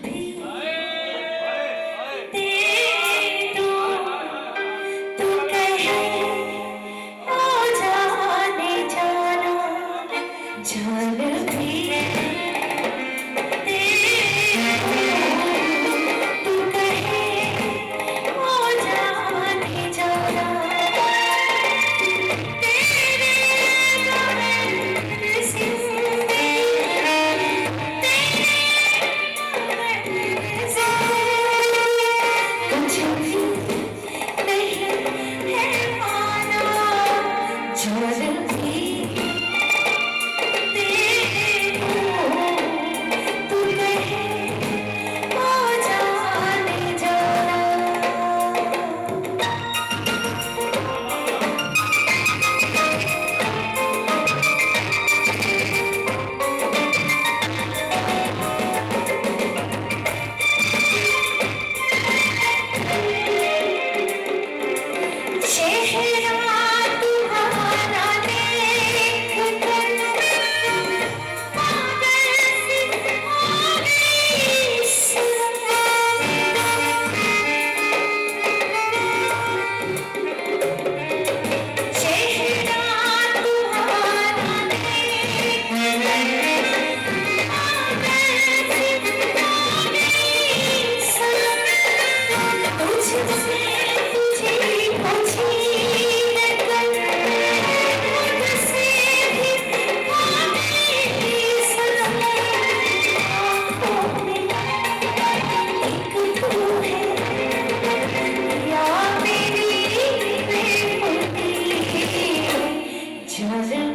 भी दे दो तू कहे ओ जाने जाना जान भी दे दो तू कहे ओ जाने जाना तेरे बगैर जिंदगी कुछ भी नहीं है माना जान भी दे दो तू कहे ओ जाने जाना चेहरा तुम्हारा देख कर पागल सी हो गई चेहरा तुम्हारा देख कर पागल सी हो गई तुझसे तुझे छीन कर मुझसे भी हो गई आँखों में एक तू है या मेरी बेखुदी जान